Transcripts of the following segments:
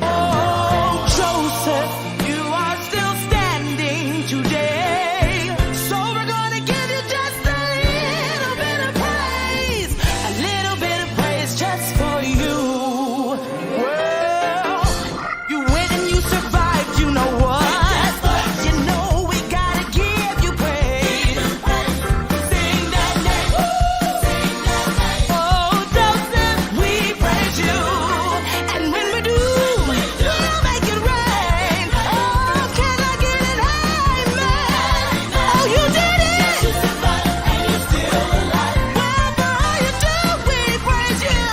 Oh, Joseph, you are still standing today. So we're gonna give you just a little bit of praise. A little bit of praise just for you. Well, you went and you survived, you know what? You know we gotta give you praise. Sing that name. Oh, Joseph, we praise you. And when we do, we'll make it rain. Oh, can I get an amen? Oh, you did it. You survived and you're still alive. Well, for all you do, we praise you.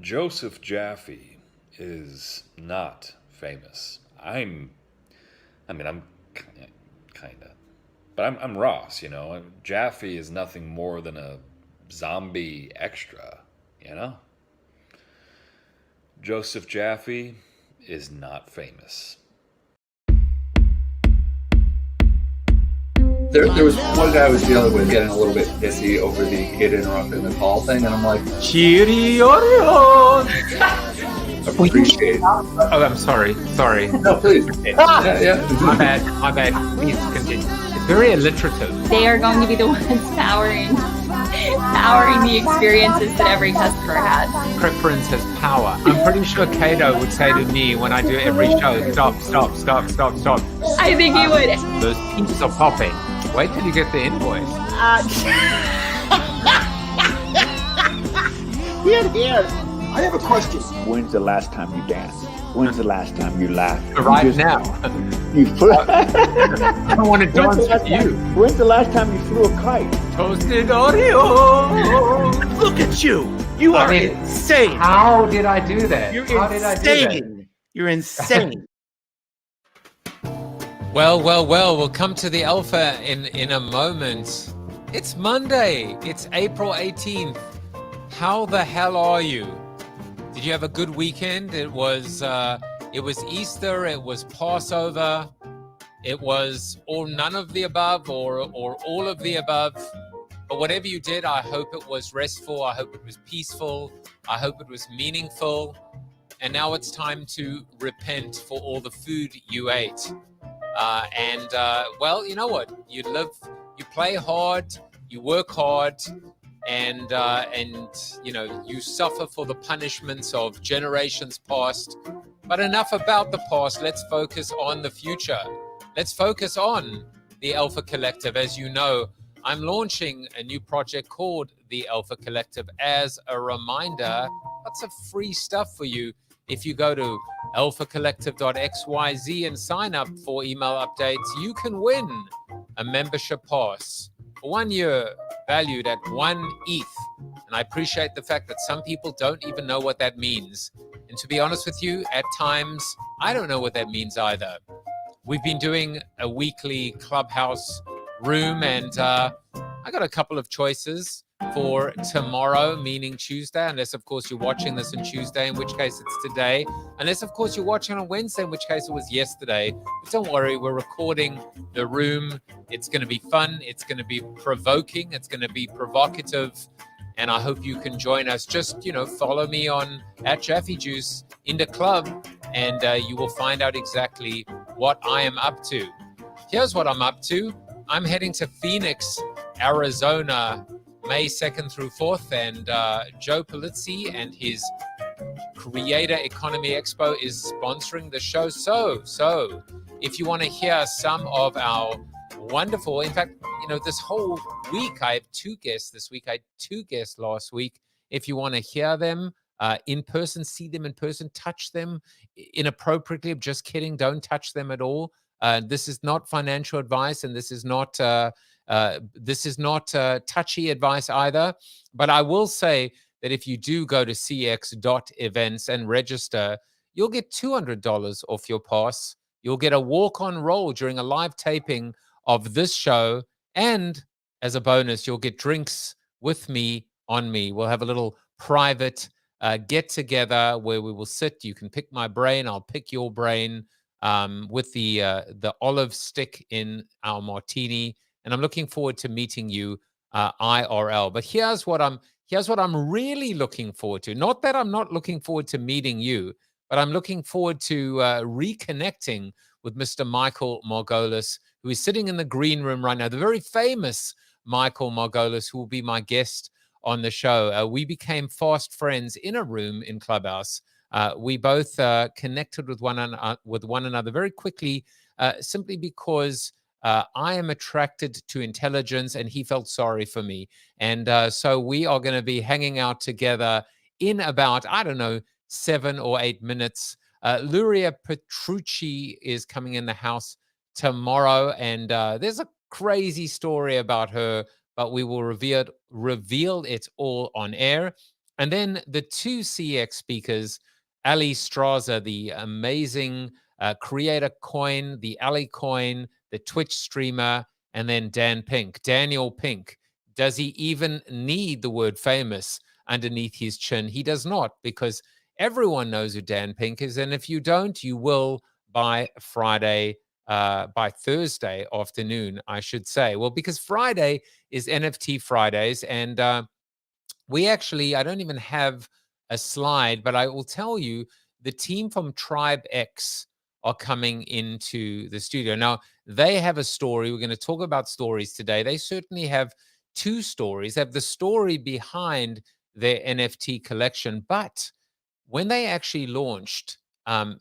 Joseph Jaffe is not famous. I'm kinda, but I'm Ross. You know, Jaffe is nothing more than a zombie extra. You know, Joseph Jaffe is not famous. There was one guy I was dealing with getting a little bit pissy over the kid interrupting the call thing, and I'm like, appreciate. Oh, I'm sorry. No, please. Yeah. My bad. Please continue. It's very alliterative. They are going to be the ones powering the experiences that every customer has. Preference has power. I'm pretty sure Cato would say to me when I do every show, stop. I think he would. Those peeps are popping. Wait till you get the invoice. Here. I have a question. When's the last time you danced? When's the last time you laughed? Right now. I don't want to dance with you. When's the last time you threw a kite? Toasted Oreo. Look at you. You are insane. How did I do that? You're insane. You're insane. Well, we'll come to the alpha in a moment. It's Monday. It's April 18th. How the hell are you? Did you have a good weekend? It was Easter, it was Passover, it was none of the above or all of the above. But whatever you did, I hope it was restful, I hope it was peaceful, I hope it was meaningful. And now it's time to repent for all the food you ate. Well, you know what? You play hard, you work hard, and you know, you suffer for the punishments of generations past. But enough about the past. Let's focus on the future. Let's focus on the Alpha Collective. As you know, I'm launching a new project called the Alpha Collective. As a reminder, lots of free stuff for you. If you go to alphacollective.xyz and sign up for email updates, you can win a membership pass for 1 year, valued at 1 ETH. And I appreciate the fact that some people don't even know what that means. And to be honest with you, at times, I don't know what that means either. We've been doing a weekly Clubhouse room, and I got a couple of choices for tomorrow, meaning Tuesday, unless of course you're watching this on Tuesday, in which case it's today, unless of course you're watching on Wednesday, in which case it was yesterday. But don't worry, we're recording the room. It's going to be fun, it's going to be provoking, it's going to be provocative, and I hope you can join us. Just, you know, follow me on @JaffeJuice in the club, and you will find out exactly what I am up to. Here's what I'm up to. I'm heading to Phoenix, Arizona, May 2nd through 4th, and Joe Polizzi and his Creator Economy Expo is sponsoring the show. So if you want to hear some of our wonderful, in fact, you know, this whole week, I have 2 guests this week. I had 2 guests last week. If you want to hear them in person, see them in person, touch them inappropriately, I'm just kidding, don't touch them at all. This is not financial advice, and this is not touchy advice either. But I will say that if you do go to cx.events and register, you'll get $200 off your pass. You'll get a walk-on role during a live taping of this show. And as a bonus, you'll get drinks with me on me. We'll have a little private get-together where we will sit. You can pick my brain. I'll pick your brain with the olive stick in our martini. And I'm looking forward to meeting you IRL. But here's what I'm here's what I'm really looking forward to. Not that I'm not looking forward to meeting you, but I'm looking forward to reconnecting with Mr. Michael Margolis, who is sitting in the green room right now, the very famous Michael Margolis, who will be my guest on the show. We became fast friends in a room in Clubhouse. We both connected with one another very quickly, simply because I am attracted to intelligence, and he felt sorry for me. And so we are going to be hanging out together in about, I don't know, 7 or 8 minutes. Luria Petrucci is coming in the house tomorrow, and there's a crazy story about her, but we will reveal it all on air. And then the 2 CX speakers, Ali Straza, the amazing Creator Coin, the Ali Coin, the Twitch streamer, and then Daniel Pink. Does he even need the word famous underneath his chin? He does not, because everyone knows who Dan Pink is. And if you don't, you will by Thursday afternoon, I should say. Well, because Friday is NFT Fridays, and I don't even have a slide, but I will tell you the team from Tribe X are coming into the studio. Now, they have a story. We're going to talk about stories today. They certainly have 2 stories. They have the story behind their NFT collection, but when they actually launched,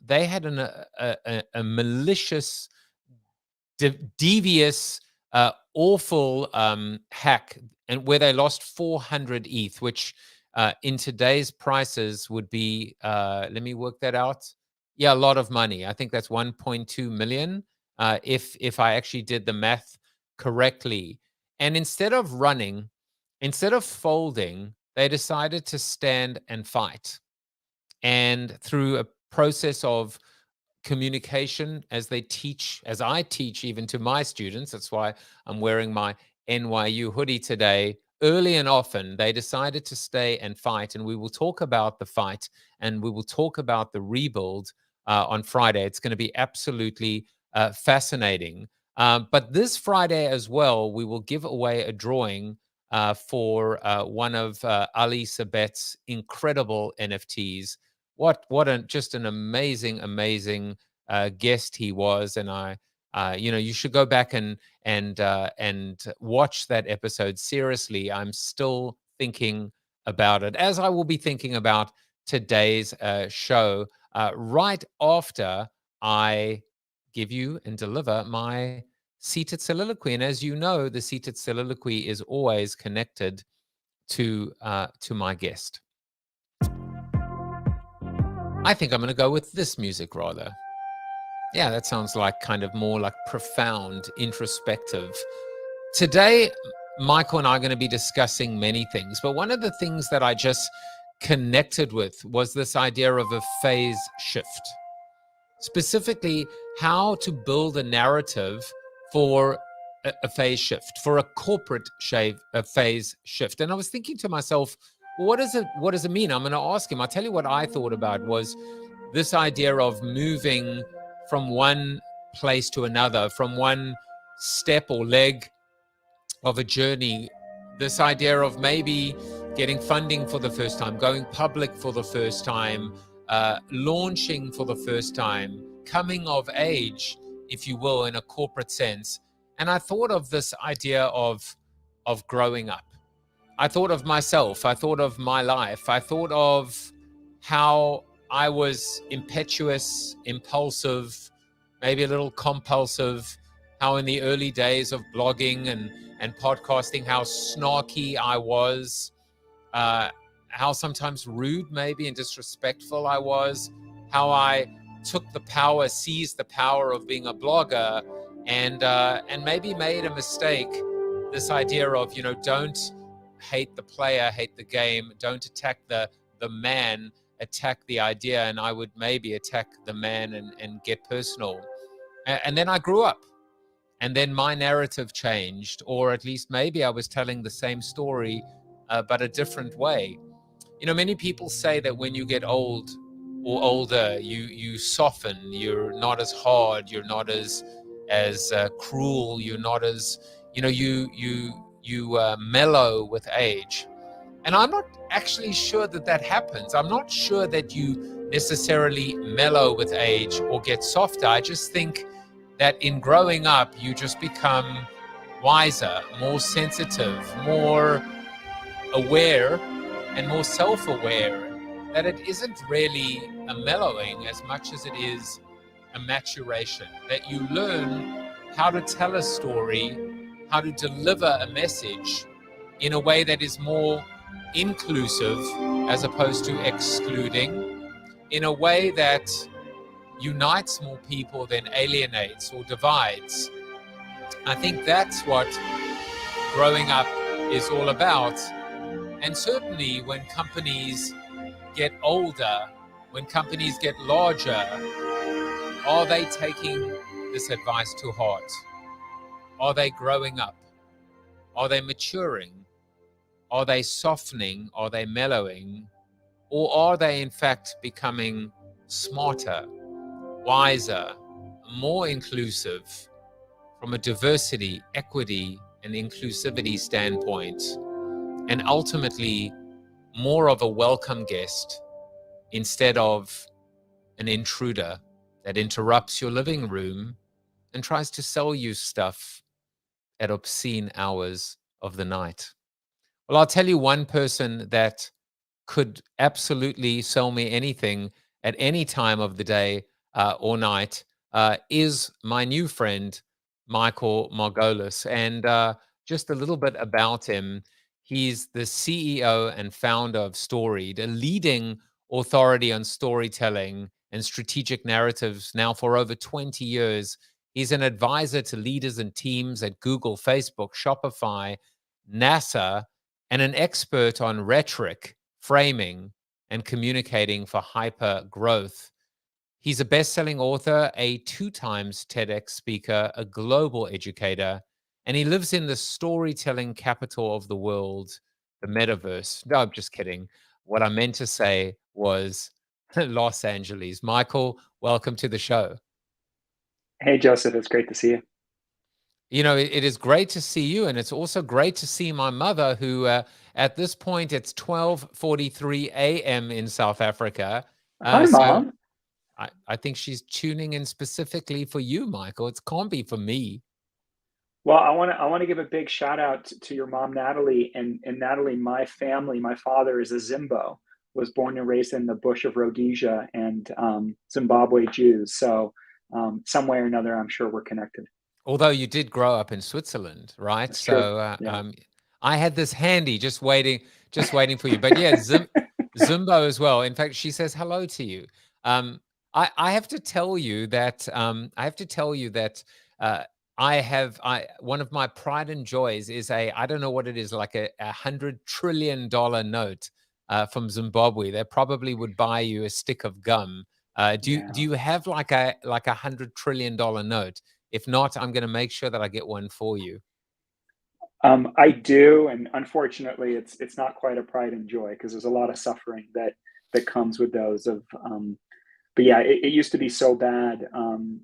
they had a malicious, devious, awful hack, and where they lost 400 ETH, which in today's prices would be, let me work that out. Yeah, a lot of money. I think that's 1.2 million, if I actually did the math correctly. And instead of folding, they decided to stand and fight. And through a process of communication, as I teach even to my students, that's why I'm wearing my NYU hoodie today, early and often, they decided to stay and fight. And we will talk about the fight, and we will talk about the rebuild on Friday. It's going to be absolutely fascinating. But this Friday as well, we will give away a drawing for one of Ali Sabet's incredible NFTs. Just an amazing guest he was. And you should go back and watch that episode. Seriously, I'm still thinking about it, as I will be thinking about today's show right after I give you and deliver my seated soliloquy. And as you know, the seated soliloquy is always connected to my guest. I think I'm going to go with this music rather. Yeah, that sounds like kind of more like profound, introspective. Today, Michael and I are going to be discussing many things, but one of the things that I just connected with was this idea of a phase shift. Specifically, how to build a narrative for a phase shift, for a corporate phase shift. And I was thinking to myself, what does it mean? I'm going to ask him. I'll tell you what I thought about was this idea of moving from one place to another, from one step or leg of a journey. This idea of maybe getting funding for the first time, going public for the first time, launching for the first time, coming of age, if you will, in a corporate sense. And I thought of this idea of growing up. I thought of myself. I thought of my life. I thought of how I was impetuous, impulsive, maybe a little compulsive, how in the early days of blogging and podcasting, how snarky I was, how sometimes rude maybe and disrespectful I was, how I seized the power of being a blogger and maybe made a mistake. This idea of, don't hate the player, hate the game, don't attack the man, attack the idea. And I would maybe attack the man and get personal. And then I grew up, and then my narrative changed, or at least maybe I was telling the same story, but a different way. Many people say that when you get old or older, you soften, you're not as hard, you're not as cruel, you're not as, you mellow with age. And I'm not actually sure that that happens. I'm not sure that you necessarily mellow with age or get softer. I just think that in growing up, you just become wiser, more sensitive, more aware, and more self-aware, that it isn't really a mellowing as much as it is a maturation, that you learn how to tell a story, how to deliver a message in a way that is more inclusive as opposed to excluding, in a way that unites more people than alienates or divides. I think that's what growing up is all about. And certainly when companies get older, when companies get larger, are they taking this advice to heart? Are they growing up? Are they maturing? Are they softening? Are they mellowing? Or are they in fact becoming smarter, wiser, more inclusive from a diversity, equity, and inclusivity standpoint, and ultimately more of a welcome guest instead of an intruder that interrupts your living room and tries to sell you stuff at obscene hours of the night? Well, I'll tell you one person that could absolutely sell me anything at any time of the day or night is my new friend, Michael Margolis. And just a little bit about him. He's the CEO and founder of Storied, a leading authority on storytelling and strategic narratives now for over 20 years. He's an advisor to leaders and teams at Google, Facebook, Shopify, NASA, and an expert on rhetoric, framing, and communicating for hyper growth. He's a best-selling author, a 2-times TEDx speaker, a global educator, and he lives in the storytelling capital of the world, the metaverse. No, I'm just kidding. What I meant to say was Los Angeles. Michael, welcome to the show. Hey, Joseph, it's great to see you. You know, it is great to see you, and it's also great to see my mother, who at this point, it's 12:43 a.m. in South Africa. Hi, Mom. I think she's tuning in specifically for you, Michael. It can't be for me. Well, I want to give a big shout out to your mom, Natalie, and Natalie. My family, my father is a Zimbo, was born and raised in the bush of Rhodesia and Zimbabwe Jews. So some way or another, I'm sure we're connected. Although you did grow up in Switzerland, right? That's So yeah. I had this handy, just waiting for you. But yeah, Zimbo as well. In fact, she says hello to you. I have to tell you that one of my pride and joys is I don't know what it is, like a $100 trillion note from Zimbabwe. That probably would buy you a stick of gum. Do you have like a $100 trillion note? If not, I'm going to make sure that I get one for you. I do, and unfortunately, it's not quite a pride and joy because there's a lot of suffering that comes with those. But yeah, it used to be so bad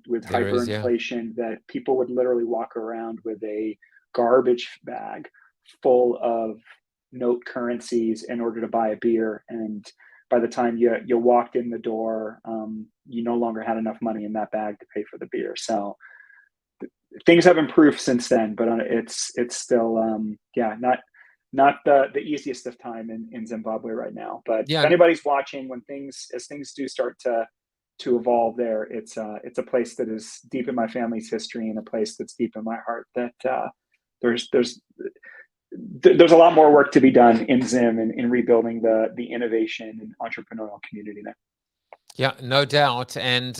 with hyperinflation that people would literally walk around with a garbage bag full of note currencies in order to buy a beer, and by the time you walked in the door, you no longer had enough money in that bag to pay for the beer. So things have improved since then, but it's still not the easiest of time in Zimbabwe right now. But if anybody's watching, as things do start to evolve there, it's a place that is deep in my family's history and a place that's deep in my heart. That there's a lot more work to be done in Zim and in rebuilding the innovation and entrepreneurial community there. Yeah, no doubt. And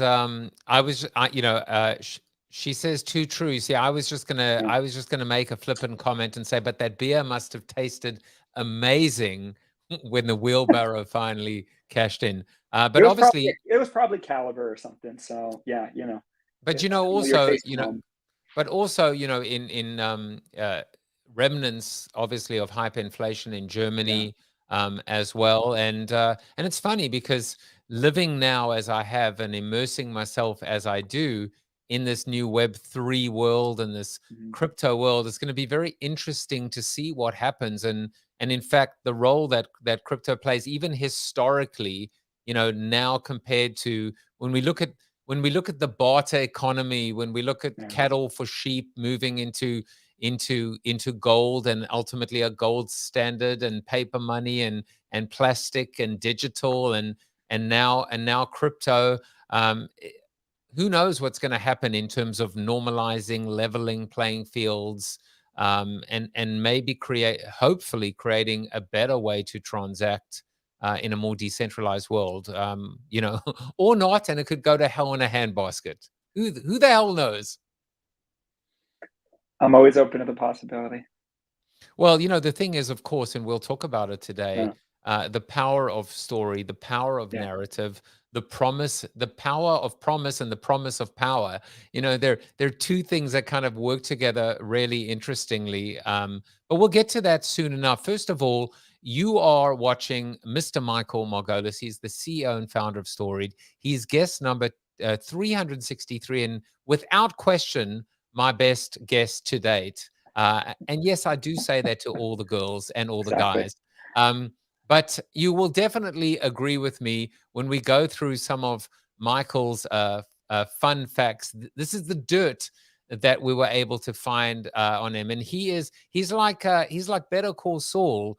she says too true. See, I was just gonna make a flippant comment and say, but that beer must have tasted amazing when the wheelbarrow finally cashed in. But obviously, it was probably Caliber or something. So yeah, But also, in remnants, obviously, of hyperinflation in Germany as well, and it's funny because living now as I have and immersing myself as I do in this new Web3 world and this crypto world. It's going to be very interesting to see what happens. And in fact, the role that crypto plays, even historically, you know, now compared to when we look at the barter economy, when we look at cattle for sheep moving into gold, and ultimately a gold standard, and paper money, and plastic, and digital, and now crypto. Who knows what's going to happen in terms of normalizing, leveling playing fields, and maybe hopefully creating a better way to transact in a more decentralized world, you know, or not, and it could go to hell in a handbasket. Who the hell knows? I'm always open to the possibility. Well, you know, the thing is, of course, and we'll talk about it today, the power of story, the power of narrative, the power of promise, and the promise of power. You know, they're two things that kind of work together really interestingly. But we'll get to that soon enough. First of all, you are watching Mr. Michael Margolis. He's the CEO and founder of Storied. He's guest number 363, and without question, my best guest to date. And yes, I do say that to all the girls and all the guys. But you will definitely agree with me when we go through some of Michael's fun facts. This is the dirt that we were able to find on him, and he's like Better Call Saul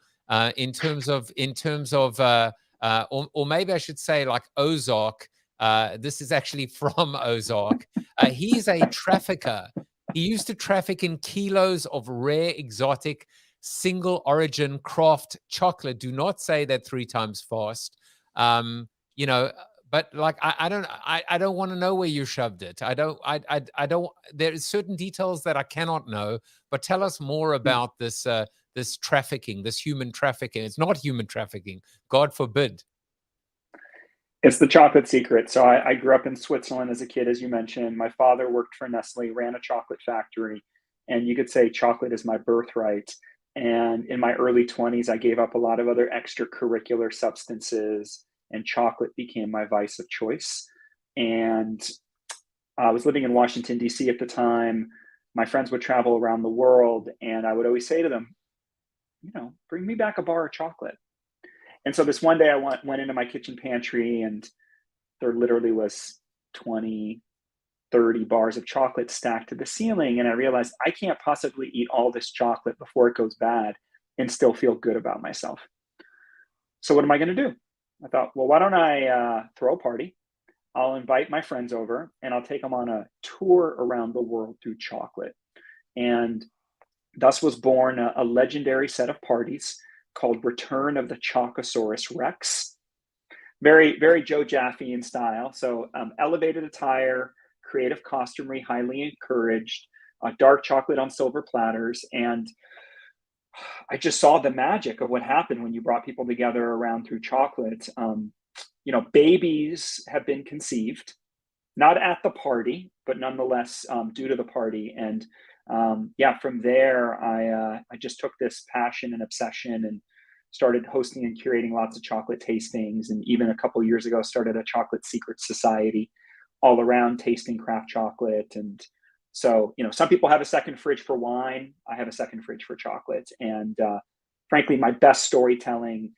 in terms of or maybe I should say like Ozark. This is actually from Ozark. He's a trafficker. He used to traffic in kilos of rare, exotic, single origin craft chocolate. Do not say that 3 times fast. You know, but like I don't want to know where you shoved it. I don't. There are certain details that I cannot know. But tell us more about this this trafficking, this human trafficking. It's not human trafficking. God forbid. It's the chocolate secret. So I grew up in Switzerland as a kid, as you mentioned. My father worked for Nestle, ran a chocolate factory, and you could say chocolate is my birthright. And in my early 20s, I gave up a lot of other extracurricular substances, and chocolate became my vice of choice. And I was living in Washington, D.C. at the time. My friends would travel around the world, and I would always say to them, you know, bring me back a bar of chocolate. And so this one day I went into my kitchen pantry, and there literally was 20, 30 bars of chocolate stacked to the ceiling. And I realized I can't possibly eat all this chocolate before it goes bad and still feel good about myself. So what am I going to do? I thought, well, why don't I throw a party? I'll invite my friends over, and I'll take them on a tour around the world through chocolate. And thus was born a legendary set of parties called Return of the Chocosaurus Rex. Very, very Joe Jaffe in style. So elevated attire, creative costumery, highly encouraged, dark chocolate on silver platters. And I just saw the magic of what happened when you brought people together around through chocolate. You know, babies have been conceived, not at the party, but nonetheless due to the party. And yeah, from there, I just took this passion and obsession and started hosting and curating lots of chocolate tastings. And even a couple of years ago, started a chocolate secret society all around tasting craft chocolate. And so, you know, some people have a second fridge for wine. I have a second fridge for chocolate. And frankly, my best storytelling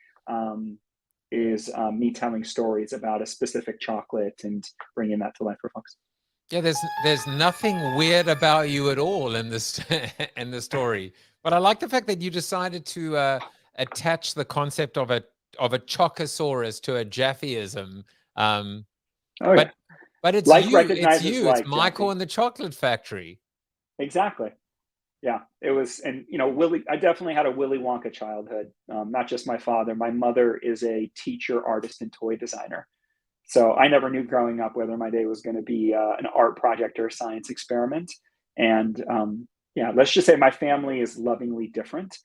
is me telling stories about a specific chocolate and bringing that to life for folks. Yeah, there's nothing weird about you at all in this in the story. But I like the fact that you decided to attach the concept of a chocosaurus to a Jaffeism. But it's like you. It's you. Like it's Michael Jaffe. and the Chocolate Factory. Exactly. Yeah, it was. And, you know, I definitely had a Willy Wonka childhood. Not just my father. My mother is a teacher, artist, and toy designer. So I never knew growing up whether my day was going to be an art project or a science experiment. And yeah, let's just say my family is lovingly different.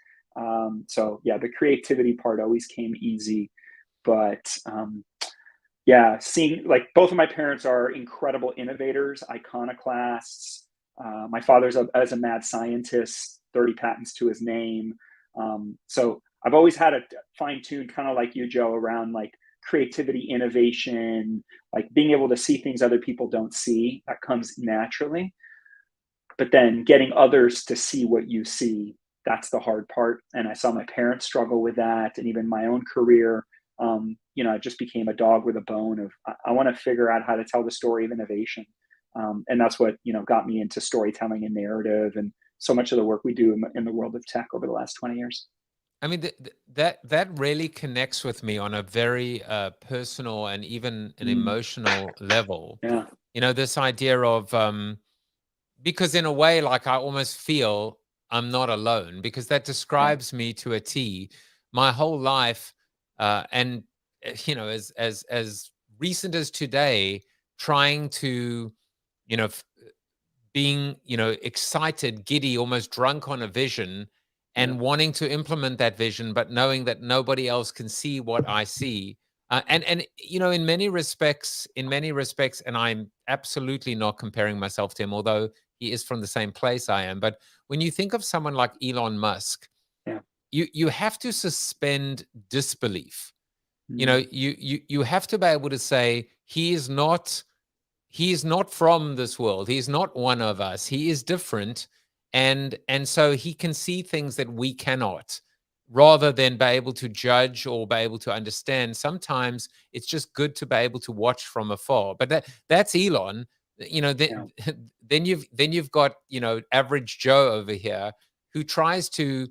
So yeah, the creativity part always came easy. But yeah, seeing like both of my parents are incredible innovators, iconoclasts. My father's as a mad scientist, 30 patents to his name. So I've always had a fine tune, kind of like you, Joe, around like creativity, innovation, like being able to see things other people don't see, that comes naturally. But then getting others to see what you see, that's the hard part. And I saw my parents struggle with that, and even my own career. I just became a dog with a bone of I want to figure out how to tell the story of innovation. And that's what, got me into storytelling and narrative and so much of the work we do in the world of tech over the last 20 years. I mean, that really connects with me on a very personal and even an emotional level. Yeah. This idea of, because in a way, like I almost feel I'm not alone, because that describes me to a T. My whole life, and as recent as today, trying to, being excited, giddy, almost drunk on a vision, and wanting to implement that vision, but knowing that nobody else can see what I see. And in many respects, and I'm absolutely not comparing myself to him, although he is from the same place I am. But when you think of someone like Elon Musk, you have to suspend disbelief. You have to be able to say he is not from this world. He's not one of us. He is different. And so he can see things that we cannot, rather than be able to judge or be able to understand. Sometimes it's just good to be able to watch from afar. But that's Elon. Then you've got average Joe over here who tries to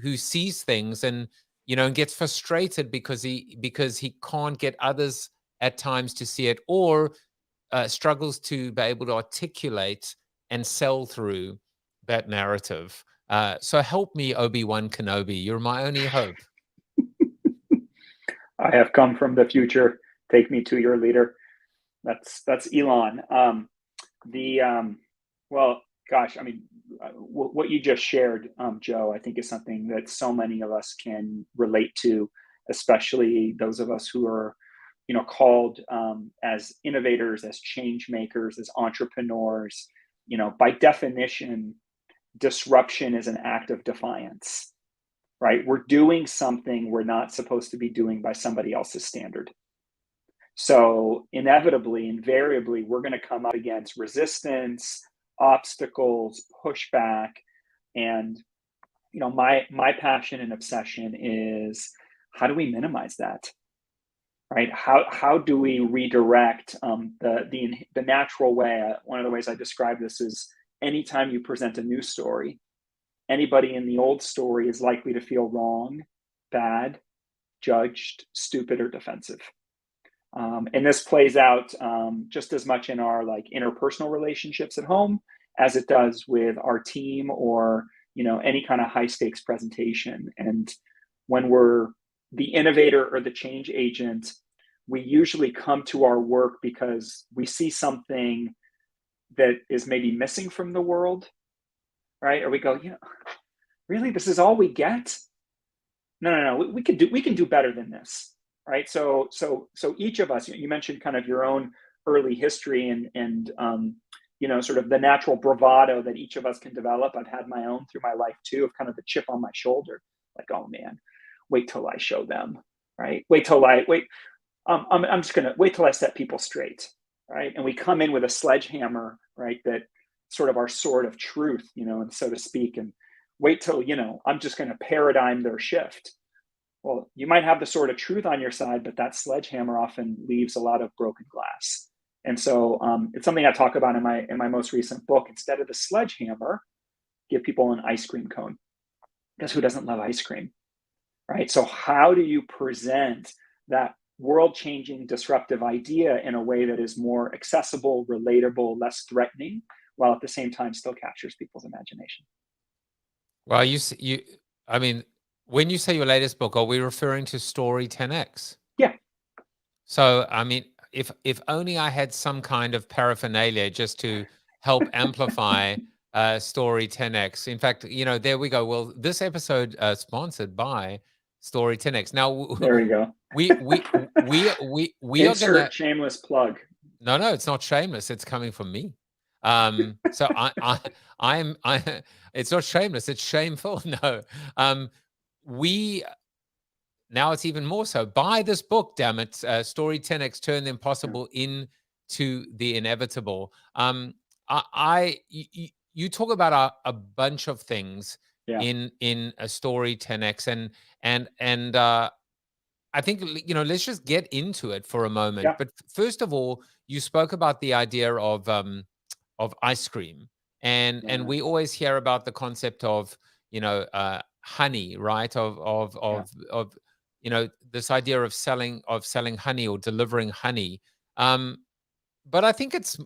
who sees things and and gets frustrated because he can't get others at times to see it, or struggles to be able to articulate and sell through that narrative. So help me, Obi-Wan Kenobi. You're my only hope. I have come from the future. Take me to your leader. That's Elon. Well, gosh, I mean, what you just shared, Joe, I think is something that so many of us can relate to, especially those of us who are, called as innovators, as change makers, as entrepreneurs. By definition, disruption is an act of defiance, right? We're doing something we're not supposed to be doing by somebody else's standard. So inevitably, invariably, we're going to come up against resistance, obstacles, pushback. And, my passion and obsession is, how do we minimize that? Right? How do we redirect the natural way? One of the ways I describe this is, anytime you present a new story, anybody in the old story is likely to feel wrong, bad, judged, stupid, or defensive. And this plays out just as much in our interpersonal relationships at home as it does with our team or any kind of high stakes presentation. And when we're the innovator or the change agent, we usually come to our work because we see something that is maybe missing from the world, right? Or we go, really, this is all we get? No. We can do better than this, right? So each of us, you mentioned kind of your own early history and sort of the natural bravado that each of us can develop. I've had my own through my life too, of kind of the chip on my shoulder, like, oh man, wait till I show them, right? I'm just gonna wait till I set people straight, right? And we come in with a sledgehammer, right? That sort of our sword of truth, and so to speak, and wait till, I'm just gonna paradigm their shift. Well, you might have the sword of truth on your side, but that sledgehammer often leaves a lot of broken glass. And so it's something I talk about in my most recent book. Instead of the sledgehammer, give people an ice cream cone. Because who doesn't love ice cream, right? So how do you present that world-changing disruptive idea in a way that is more accessible, relatable, less threatening, while at the same time still captures people's imagination? Well, I mean, when you say your latest book, are we referring to Story 10X? Yeah. So, I mean, if only I had some kind of paraphernalia just to help amplify Story 10X. In fact, there we go. Well, this episode sponsored by Story 10X. Now, there we go. We are gonna shameless plug. No, it's not shameless. It's coming from me. So I'm it's not shameless. It's shameful. No, now it's even more so. Buy this book, damn it. Story 10x, Turn the Impossible into the Inevitable. You talk about a bunch of things in a Story 10x, and I think, let's just get into it for a moment. Yeah. But first of all, you spoke about the idea of ice cream, and we always hear about the concept of honey, right? Of this idea of selling honey or delivering honey. But I think it's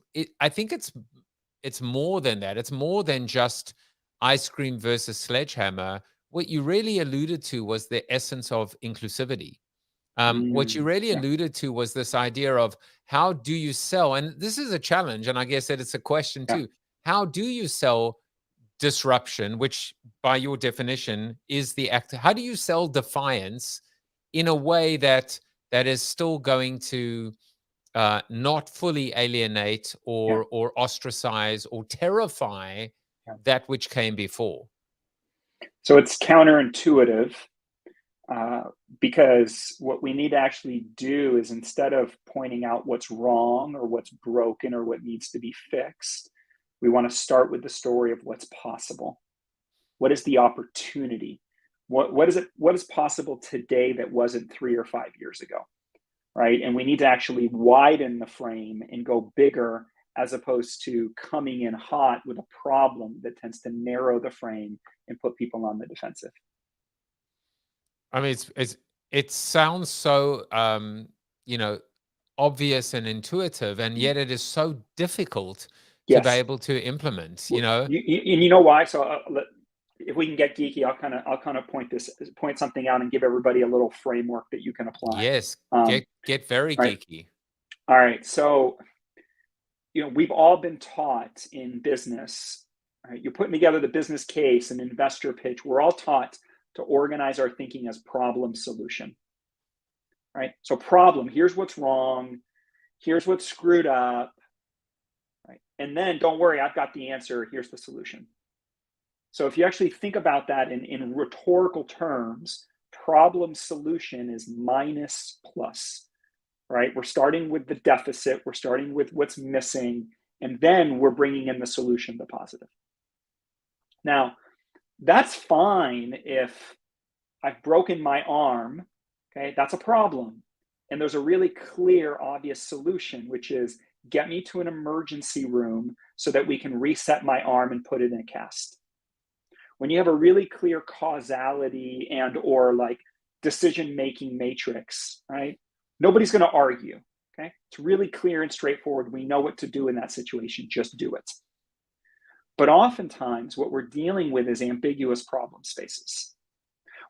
more than that. It's more than just ice cream versus sledgehammer. What you really alluded to was the essence of inclusivity. What you really alluded to was this idea of how do you sell, and this is a challenge, and I guess that it's a question too. How do you sell disruption, which by your definition is the act? How do you sell defiance in a way that is still going to not fully alienate or ostracize or terrify that which came before? So it's counterintuitive. Because what we need to actually do is, instead of pointing out what's wrong or what's broken or what needs to be fixed, we want to start with the story of what's possible. What is the opportunity? What is possible today that wasn't 3 or 5 years ago, right? And we need to actually widen the frame and go bigger, as opposed to coming in hot with a problem that tends to narrow the frame and put people on the defensive. I mean, it sounds so obvious and intuitive, and yet it is so difficult to be able to implement. And you know why? So if we can get geeky, I'll kind of point something out and give everybody a little framework that you can apply. Yes, get very geeky. All right, so we've all been taught in business. Right? You're putting together the business case, an investor pitch. We're all taught to organize our thinking as problem solution, right? So problem, here's what's wrong, here's what's screwed up, right? And then don't worry, I've got the answer, here's the solution. So if you actually think about that in rhetorical terms, problem solution is minus plus, right? We're starting with the deficit, we're starting with what's missing, and then we're bringing in the solution, the positive. Now, that's fine if I've broken my arm, okay? That's a problem. And there's a really clear, obvious solution, which is get me to an emergency room so that we can reset my arm and put it in a cast. When you have a really clear causality and or like decision-making matrix, right? Nobody's gonna argue, okay? It's really clear and straightforward. We know what to do in that situation, just do it. But oftentimes what we're dealing with is ambiguous problem spaces.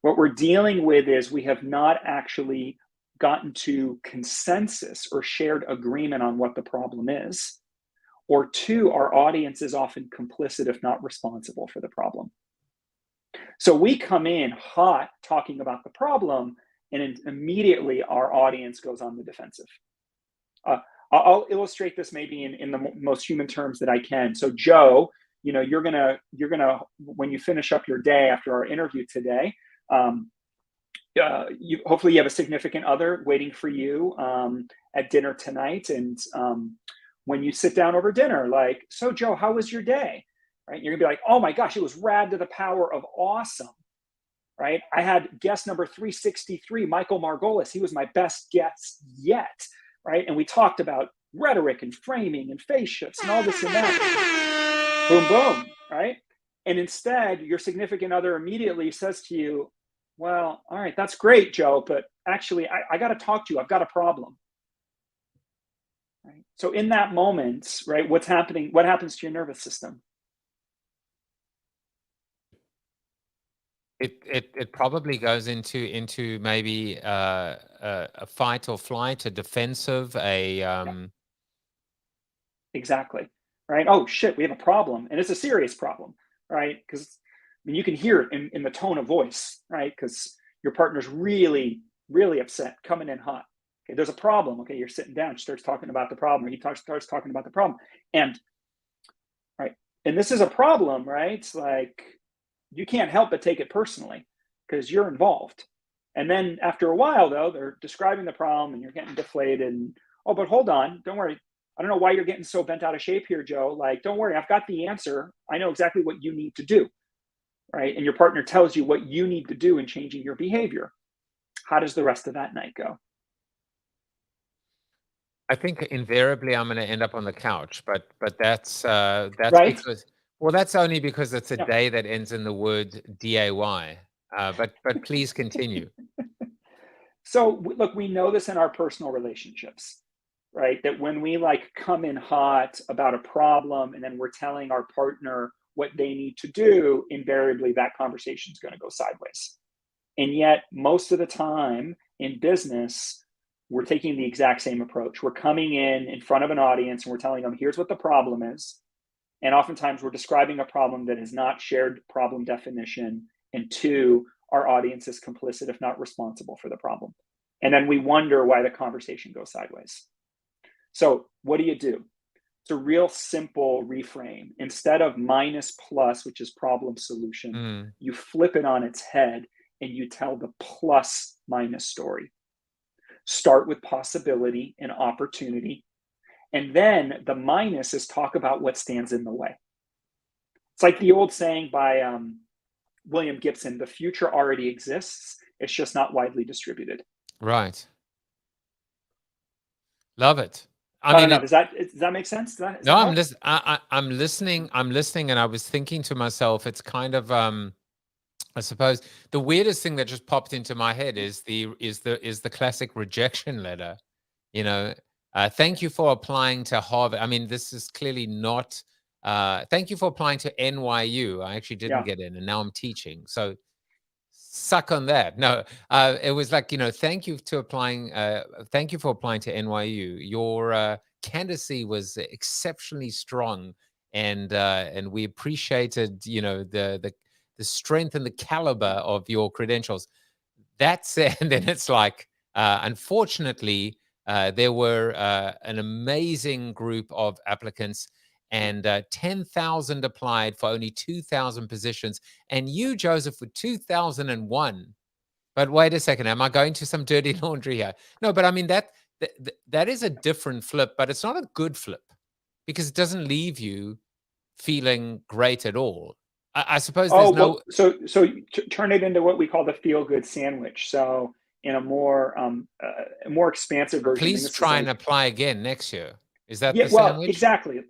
What we're dealing with is we have not actually gotten to consensus or shared agreement on what the problem is. Or two, our audience is often complicit, if not responsible for the problem. So we come in hot talking about the problem, and immediately our audience goes on the defensive. I'll illustrate this maybe in the most human terms that I can. So Joe, you're gonna when you finish up your day after our interview today, hopefully you have a significant other waiting for you at dinner tonight, and when you sit down over dinner, like, so Joe, how was your day? Right? You're gonna be like, oh my gosh, it was rad to the power of awesome. Right? I had guest number 363, Michael Margolis. He was my best guest yet. Right? And we talked about rhetoric and framing and face shifts and all this and that. Boom, boom, right? And instead, your significant other immediately says to you, well, all right, that's great, Joe, but actually, I got to talk to you. I've got a problem. Right? So in that moment, right, what's happening? What happens to your nervous system? It probably goes into maybe a fight or flight, a defensive, Exactly. Right. Oh shit, we have a problem, and it's a serious problem, right? Because you can hear it in the tone of voice, right? Because your partner's really, really upset, coming in hot. Okay, there's a problem. Okay, you're sitting down, she starts talking about the problem, or he starts talking about the problem, and this is a problem, right? It's like you can't help but take it personally because you're involved, And then after a while, though, they're describing the problem and you're getting deflated. And, oh, but hold on, don't worry. I don't know why you're getting so bent out of shape here, Joe. Like, don't worry, I've got the answer. I know exactly what you need to do, right? And your partner tells you what you need to do in changing your behavior. How does the rest of that night go? I think invariably I'm going to end up on the couch, but that's Right? because, well, that's only because it's a Yeah. day that ends in the word DAY. But please continue. So look, we know this in our personal relationships, right? That when we like come in hot about a problem and then we're telling our partner what they need to do, invariably that conversation is going to go sideways. And yet most of the time in business, we're taking the exact same approach. We're coming in front of an audience and we're telling them, here's what the problem is. And oftentimes we're describing a problem that is not shared problem definition. And two, our audience is complicit, if not responsible for the problem. And then we wonder why the conversation goes sideways. So what do? It's a real simple reframe. Instead of minus plus, which is problem solution, you flip it on its head and you tell the plus minus story. Start with possibility and opportunity. And then the minus is talk about what stands in the way. It's like the old saying by William Gibson, the future already exists. It's just not widely distributed. Right. Love it. I mean, does that make sense? I'm listening, and I was thinking to myself, it's kind of, I suppose the weirdest thing that just popped into my head is the classic rejection letter. You know, thank you for applying to Harvard. I mean, this is clearly not. Thank you for applying to NYU. I actually didn't get in, and now I'm teaching. So suck on that. No, it was like, you know, thank you for applying to NYU. Your candidacy was exceptionally strong, and we appreciated, you know, the strength and the caliber of your credentials. That said, and then it's like, unfortunately, there were an amazing group of applicants, and 10,000 applied for only 2,000 positions. And you, Joseph, for 2,001. But wait a second, am I going to some dirty laundry here? No, but I mean, that is a different flip, but it's not a good flip because it doesn't leave you feeling great at all. I suppose there's so turn it into what we call the feel-good sandwich. So in a more expansive version. Please try and apply again next year. Is that the sandwich?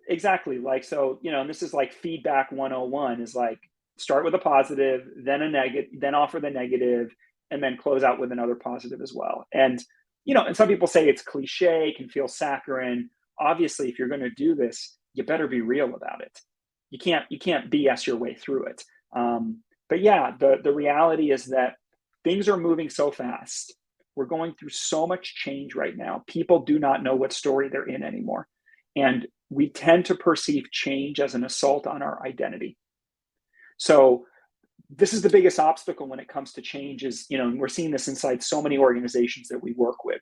Exactly. Like, so, you know, and this is like feedback 101 is like, start with a positive, then a negative, then offer the negative, and then close out with another positive as well. And, you know, and some people say it's cliche, can feel saccharine. Obviously, if you're going to do this, you better be real about it. You can't BS your way through it. But yeah, the reality is that things are moving so fast. We're going through so much change right now. People do not know what story they're in anymore. And we tend to perceive change as an assault on our identity. So this is the biggest obstacle when it comes to change is, you know, and we're seeing this inside so many organizations that we work with,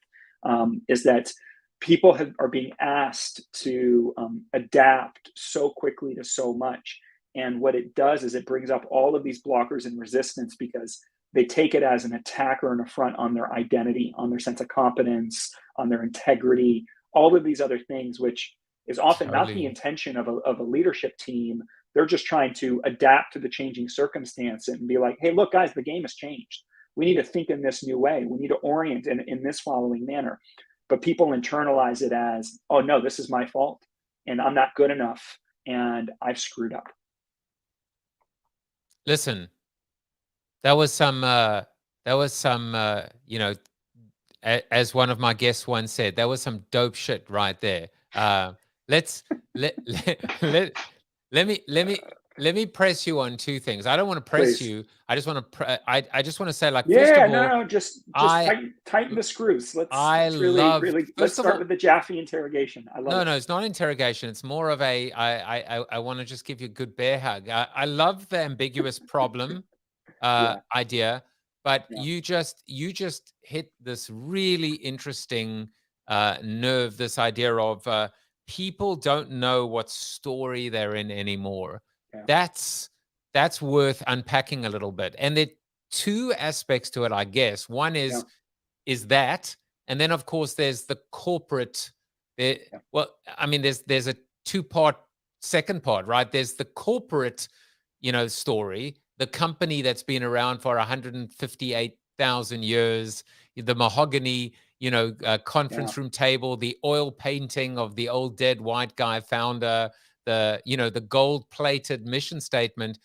is that people are being asked to adapt so quickly to so much. And what it does is it brings up all of these blockers and resistance because they take it as an attack or an affront on their identity, on their sense of competence, on their integrity, all of these other things, which is often not the intention of a leadership team. They're just trying to adapt to the changing circumstance and be like, hey, look, guys, the game has changed. We need to think in this new way. We need to orient in this following manner. But people internalize it as, oh, no, this is my fault and I'm not good enough and I've screwed up. Listen, that was some, you know, as one of my guests once said, that was some dope shit right there. Let me press you on two things. I don't want to press you. I just want to. I just want to say, like, first of all, just tighten the screws. Let's start with the Jaffe interrogation. I love it. No, it's not interrogation. It's more of a. I want to just give you a good bear hug. I love the ambiguous problem idea, but you just hit this really interesting nerve. This idea of people don't know what story they're in anymore. Yeah. That's worth unpacking a little bit. And two aspects to it, I guess. One is that, and then of course there's the corporate. Well, I mean, there's a two-part second part, right? There's the corporate, story, the company that's been around for 158,000 years, the mahogany, conference room table, the oil painting of the old dead white guy founder, the gold-plated mission statement.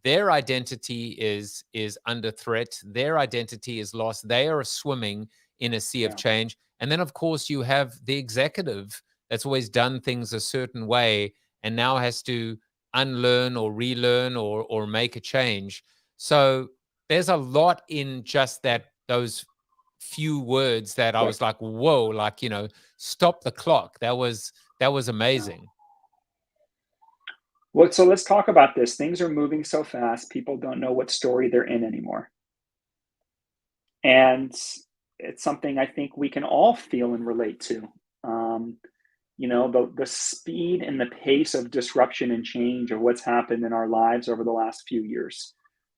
Their identity is under threat. Their identity is lost. They are swimming in a sea of change. And then, of course, you have the executive that's always done things a certain way and now has to unlearn or relearn or make a change. So there's a lot in just those few words that I was like, whoa, like, stop the clock. That was amazing. Well, so let's talk about this. Things are moving so fast, people don't know what story they're in anymore. And it's something I think we can all feel and relate to. The speed and the pace of disruption and change of what's happened in our lives over the last few years.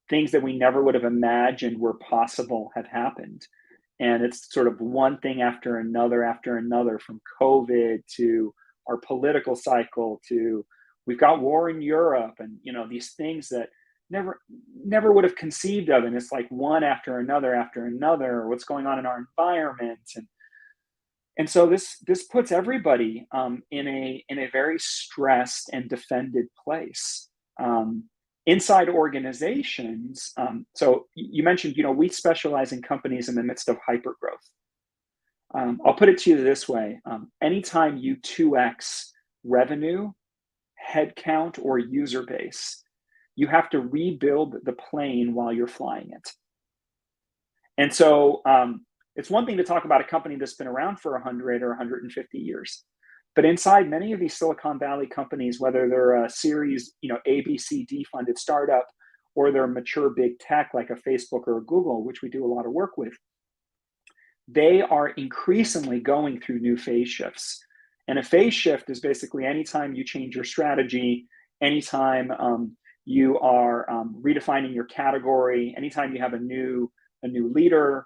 Things that we never would have imagined were possible have happened. And it's sort of one thing after another, from COVID to our political cycle to we've got war in Europe, and these things that never would have conceived of, and it's like one after another. What's going on in our environment, and so this puts everybody in a very stressed and defended place inside organizations. So you mentioned, we specialize in companies in the midst of hypergrowth. I'll put it to you this way: anytime you 2x revenue, headcount, or user base, you have to rebuild the plane while you're flying it. And so it's one thing to talk about a company that's been around for 100 or 150 years, but inside many of these Silicon Valley companies, whether they're a series, A, B, C, D funded startup, or they're mature big tech like a Facebook or a Google, which we do a lot of work with, they are increasingly going through new phase shifts. And a phase shift is basically anytime you change your strategy, anytime you are redefining your category, anytime you have a new leader,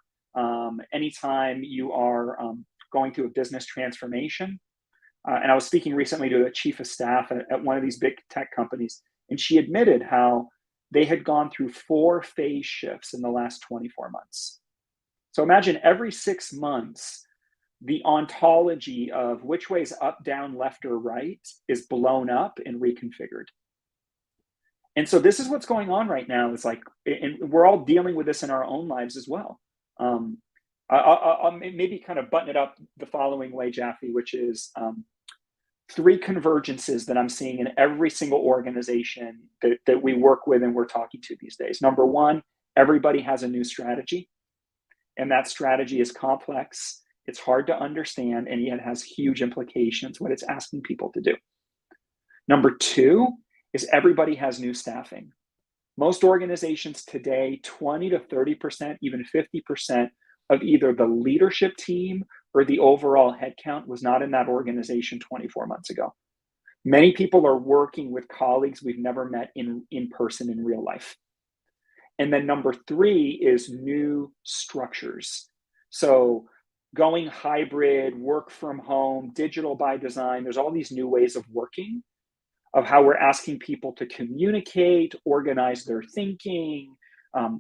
anytime you are going through a business transformation. And I was speaking recently to a chief of staff at one of these big tech companies, and she admitted how they had gone through 4 phase shifts in the last 24 months. So imagine every 6 months, the ontology of which way is up, down, left, or right is blown up and reconfigured. And so this is what's going on right now. It's like, and we're all dealing with this in our own lives as well. I'll maybe kind of button it up the following way, Jaffe, which is 3 convergences that I'm seeing in every single organization that we work with and we're talking to these days. Number 1, everybody has a new strategy, and that strategy is complex. It's hard to understand, and yet has huge implications what it's asking people to do. Number 2 is everybody has new staffing. Most organizations today, 20 to 30%, even 50% of either the leadership team or the overall headcount was not in that organization 24 months ago. Many people are working with colleagues we've never met in person in real life. And then number 3 is new structures. So going hybrid, work from home, digital by design, there's all these new ways of working, of how we're asking people to communicate, organize their thinking,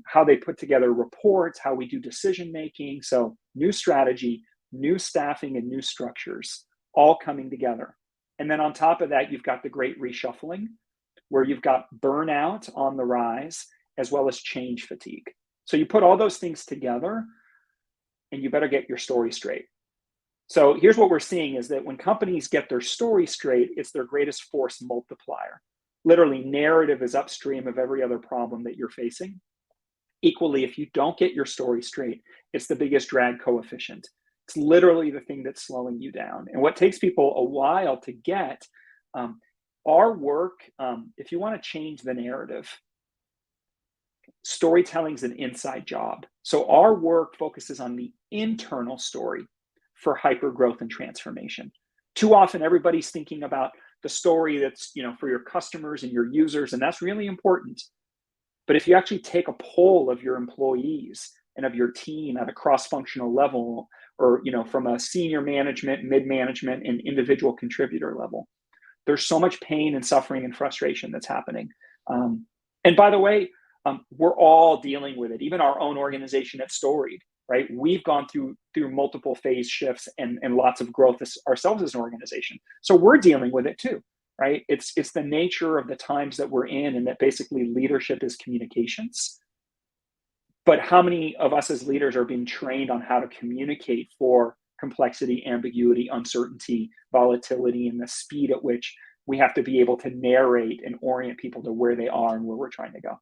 how they put together reports, how we do decision-making. So new strategy, new staffing, and new structures all coming together. And then on top of that, you've got the great reshuffling, where you've got burnout on the rise, as well as change fatigue. So you put all those things together, and you better get your story straight. So here's what we're seeing is that when companies get their story straight, it's their greatest force multiplier. Literally, narrative is upstream of every other problem that you're facing. Equally, if you don't get your story straight, it's the biggest drag coefficient. It's literally the thing that's slowing you down. And what takes people a while to get, our work, if you want to change the narrative, storytelling is an inside job. So our work focuses on the internal story for hypergrowth and transformation. Too often, everybody's thinking about the story that's, for your customers and your users, and that's really important. But if you actually take a poll of your employees and of your team at a cross-functional level, or from a senior management, mid-management, and individual contributor level, there's so much pain and suffering and frustration that's happening. And by the way, we're all dealing with it. Even our own organization at Storied, right? We've gone through multiple phase shifts and lots of growth ourselves as an organization. So we're dealing with it too, right? It's the nature of the times that we're in, and that basically leadership is communications. But how many of us as leaders are being trained on how to communicate for complexity, ambiguity, uncertainty, volatility, and the speed at which we have to be able to narrate and orient people to where they are and where we're trying to go?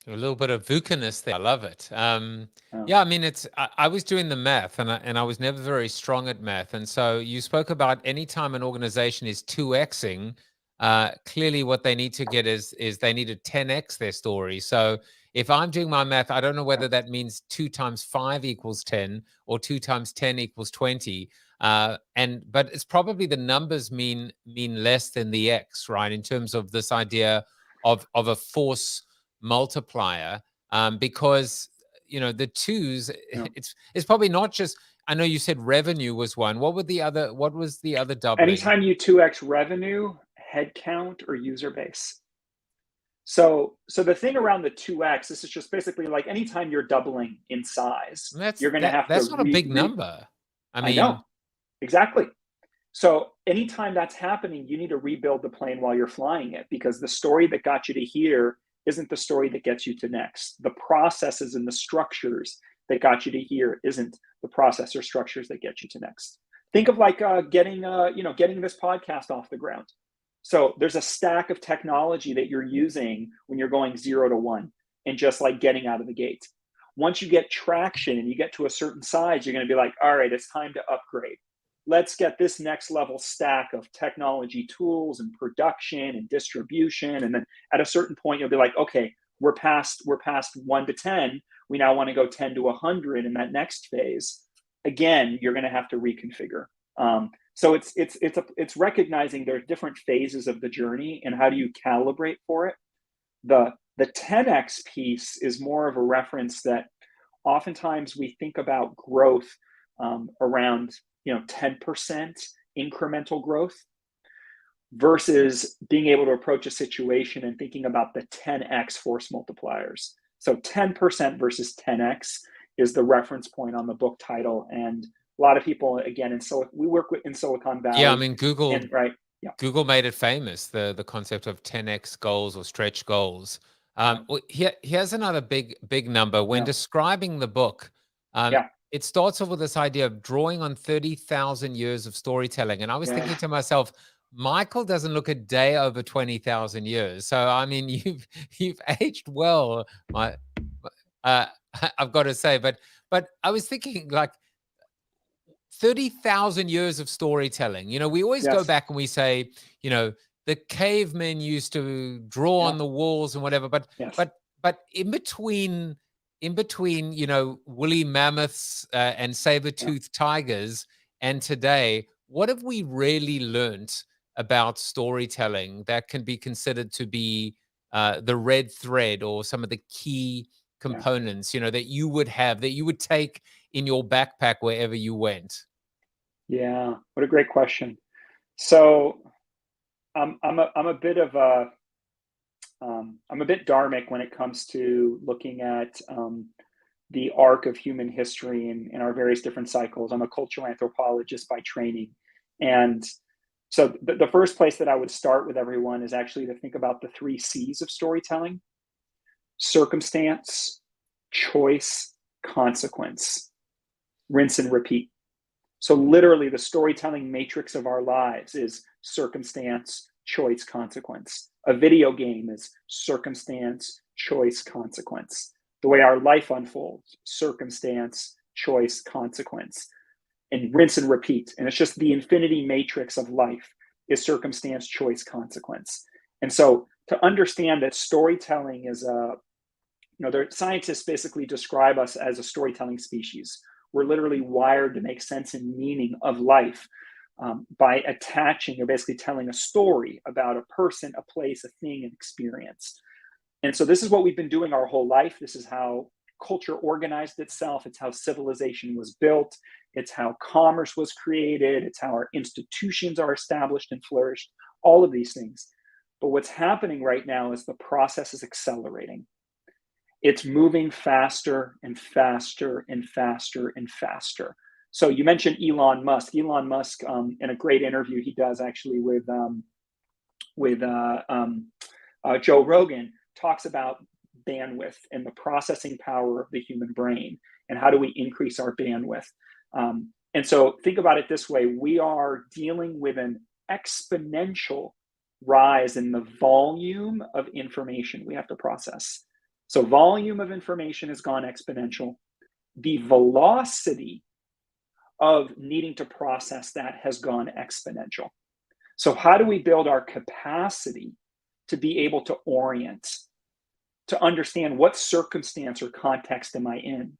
A little bit of VUCA-ness there. I love it. Yeah, I mean, I was doing the math, and I was never very strong at math. And so you spoke about anytime an organization is 2xing, clearly what they need to get is they need to 10x their story. So if I'm doing my math, I don't know whether that means 2 times 5 equals 10 or 2 times 10 equals 20. But it's probably the numbers mean less than the x, right? In terms of this idea of a force multiplier, because the twos, it's probably not just. I know you said revenue was one. What was the other doubling? Anytime you 2x revenue, headcount, or user base. So the thing around the 2x, this is just basically like anytime you're doubling in size, you're going to have to. That's not a big number. I know, exactly. So anytime that's happening, you need to rebuild the plane while you're flying it, because the story that got you to here isn't the story that gets you to next. The processes and the structures that got you to here isn't the process or structures that get you to next. Think of like getting this podcast off the ground. So there's a stack of technology that you're using when you're going 0 to 1 and just like getting out of the gate. Once you get traction and you get to a certain size, you're going to be like, all right, it's time to upgrade. Let's get this next level stack of technology tools and production and distribution. And then at a certain point, you'll be like, okay, we're past 1 to 10. We now want to go 10 to 100 in that next phase. Again, you're going to have to reconfigure. So it's recognizing there are different phases of the journey, and how do you calibrate for it? The 10x piece is more of a reference that oftentimes we think about growth around 10% incremental growth versus being able to approach a situation and thinking about the 10x force multipliers. So 10% versus 10x is the reference point on the book title. And a lot of people, again, we work in Silicon Valley. Yeah, I mean, Google, right? Yeah. Google made it famous, the concept of 10x goals or stretch goals. Here's another big number. When describing the book, it starts off with this idea of drawing on 30,000 years of storytelling. And I was thinking to myself, Michael doesn't look a day over 20,000 years. So, I mean, you've aged well, I've got to say. But I was thinking, like, 30,000 years of storytelling. We always go back and we say, the cavemen used to draw on the walls and whatever. But in between, woolly mammoths and saber-toothed tigers and today, what have we really learned about storytelling that can be considered to be the red thread or some of the key components, that you would take in your backpack wherever you went? Yeah, what a great question. So I'm a bit of I'm a bit dharmic when it comes to looking at the arc of human history in our various different cycles. I'm a cultural anthropologist by training. And so the first place that I would start with everyone is actually to think about the 3 C's of storytelling: circumstance, choice, consequence. Rinse and repeat. So literally the storytelling matrix of our lives is circumstance, choice, consequence. A video game is circumstance, choice, consequence. The way our life unfolds, circumstance, choice, consequence. And rinse and repeat. And it's just the infinity matrix of life is circumstance, choice, consequence. And so to understand that storytelling is scientists basically describe us as a storytelling species. We're literally wired to make sense and meaning of life by attaching or basically telling a story about a person, a place, a thing, an experience. And so this is what we've been doing our whole life. This is how culture organized itself. It's how civilization was built. It's how commerce was created. It's how our institutions are established and flourished, all of these things. But what's happening right now is the process is accelerating. It's moving faster and faster and faster and faster. So you mentioned Elon Musk. Elon Musk, in a great interview he does actually with Joe Rogan, talks about bandwidth and the processing power of the human brain and how do we increase our bandwidth. And so think about it this way. We are dealing with an exponential rise in the volume of information we have to process. So volume of information has gone exponential. The velocity of needing to process that has gone exponential. So how do we build our capacity to be able to orient, to understand what circumstance or context am I in?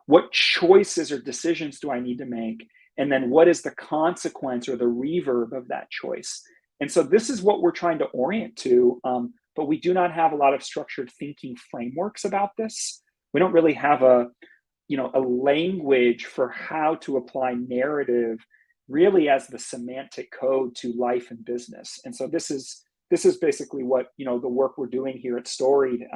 What choices or decisions do I need to make? And then what is the consequence or the reverb of that choice? And so this is what we're trying to orient to, but we do not have a lot of structured thinking frameworks about this. We don't really have a language for how to apply narrative really as the semantic code to life and business. And so this is basically what, the work we're doing here at Storied.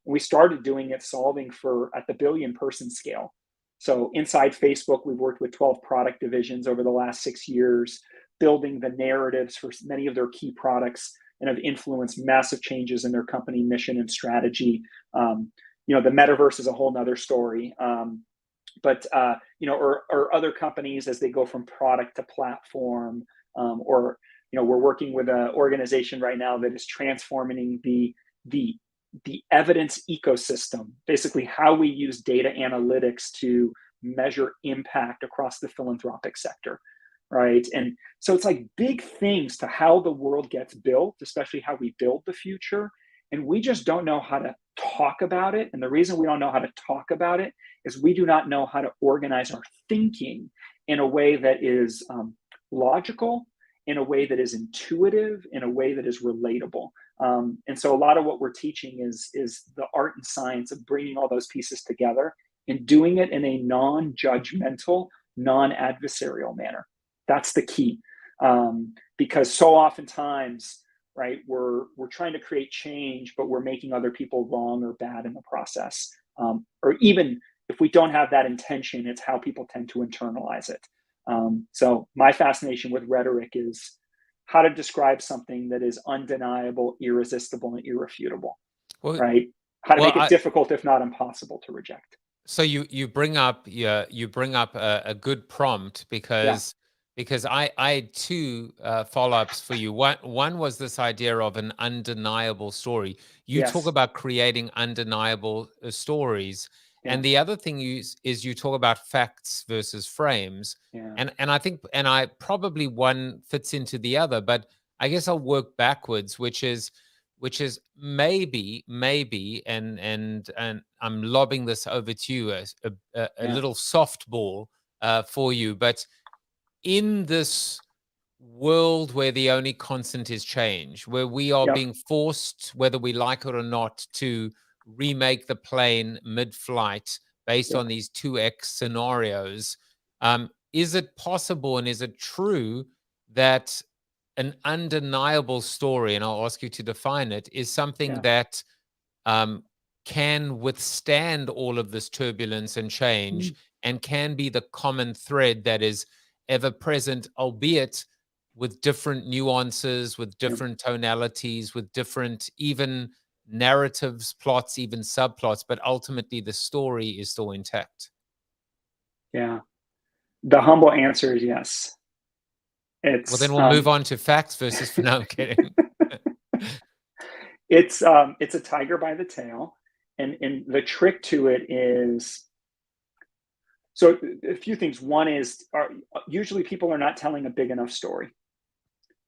We started doing it solving for at the billion person scale. So inside Facebook, we've worked with 12 product divisions over the last 6 years, building the narratives for many of their key products and have influenced massive changes in their company mission and strategy. The metaverse is a whole nother story. Or other companies as they go from product to platform, we're working with an organization right now that is transforming the evidence ecosystem, basically how we use data analytics to measure impact across the philanthropic sector, right? And so it's like big things to how the world gets built, especially how we build the future. And we just don't know how to talk about it. And the reason we don't know how to talk about it is we do not know how to organize our thinking in a way that is logical, in a way that is intuitive, in a way that is relatable. And so a lot of what we're teaching is the art and science of bringing all those pieces together and doing it in a non-judgmental, non-adversarial manner. That's the key. Because so oftentimes, right, we're trying to create change, but we're making other people wrong or bad in the process. Or even if we don't have that intention, it's how people tend to internalize it. So my fascination with rhetoric is how to describe something that is undeniable, irresistible, and irrefutable, right? How to make it difficult, if not impossible, to reject. So you bring up a good prompt because I had two follow-ups for you. One was this idea of an undeniable story. You talk about creating undeniable stories. And the other thing is you talk about facts versus frames. And I think, and I probably one fits into the other, but I guess I'll work backwards, which is maybe, and I'm lobbing this over to you as a little softball for you, but in this world where the only constant is change, where we are being forced, whether we like it or not, to remake the plane mid-flight based on these 2x scenarios, is it possible and is it true that an undeniable story, and I'll ask you to define it, is something that can withstand all of this turbulence and change and can be the common thread that is ever present, albeit with different nuances, with different tonalities, with different even narratives, plots, even subplots, but ultimately the story is still intact? Yeah. The humble answer is yes. Well, then we'll move on to facts versus, no, I'm kidding. It's a tiger by the tail. And the trick to it is, so a few things. One is usually people are not telling a big enough story,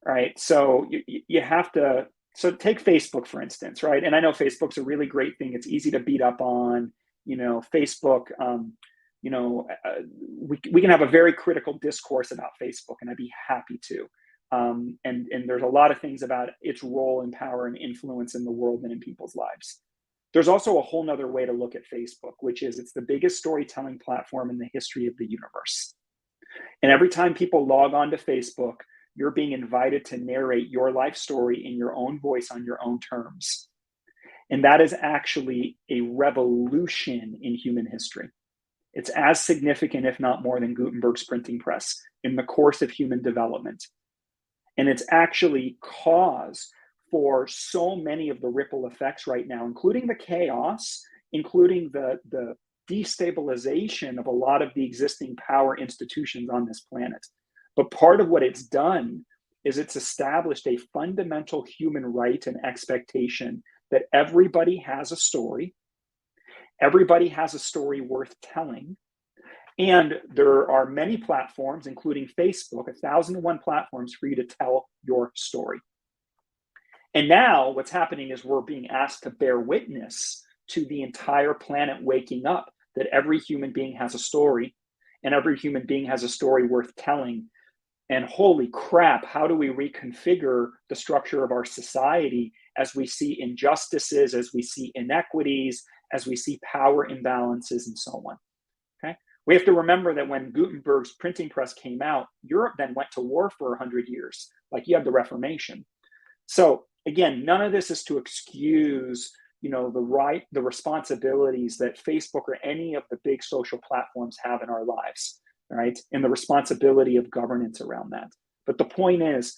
right? So you have to, so take Facebook, for instance, right? And I know Facebook's a really great thing. It's easy to beat up on, Facebook. We can have a very critical discourse about Facebook, and I'd be happy to. And there's a lot of things about its role and power and influence in the world and in people's lives. There's also a whole nother way to look at Facebook, which is it's the biggest storytelling platform in the history of the universe. And every time people log on to Facebook, you're being invited to narrate your life story in your own voice on your own terms. And that is actually a revolution in human history. It's as significant, if not more, than Gutenberg's printing press in the course of human development. And it's actually cause for so many of the ripple effects right now, including the chaos, including the destabilization of a lot of the existing power institutions on this planet. But part of what it's done is it's established a fundamental human right and expectation that everybody has a story. Everybody has a story worth telling. And there are many platforms, including Facebook, 1,001 platforms for you to tell your story. And now what's happening is we're being asked to bear witness to the entire planet waking up that every human being has a story and every human being has a story worth telling. And holy crap, how do we reconfigure the structure of our society as we see injustices, as we see inequities, as we see power imbalances, and so on? Okay. We have to remember that when Gutenberg's printing press came out, Europe then went to war for 100 years, like you had the Reformation. So again, none of this is to excuse, the responsibilities that Facebook or any of the big social platforms have in our lives, right? And the responsibility of governance around that. But the point is,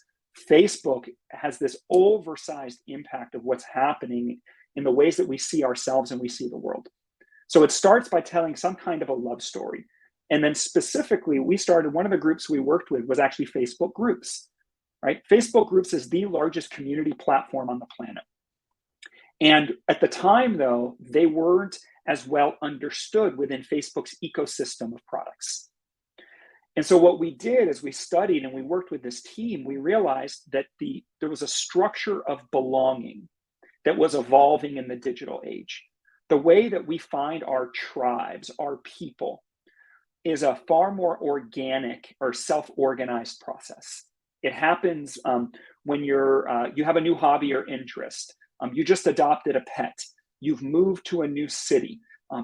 Facebook has this oversized impact of what's happening in the ways that we see ourselves and we see the world. So it starts by telling some kind of a love story. And then specifically, one of the groups we worked with was actually Facebook groups, right? Facebook groups is the largest community platform on the planet. And at the time, though, they weren't as well understood within Facebook's ecosystem of products. And so what we did is we studied and we worked with this team, we realized that there was a structure of belonging that was evolving in the digital age. The way that we find our tribes, our people, is a far more organic or self-organized process. It happens when you have a new hobby or interest. You just adopted a pet. You've moved to a new city.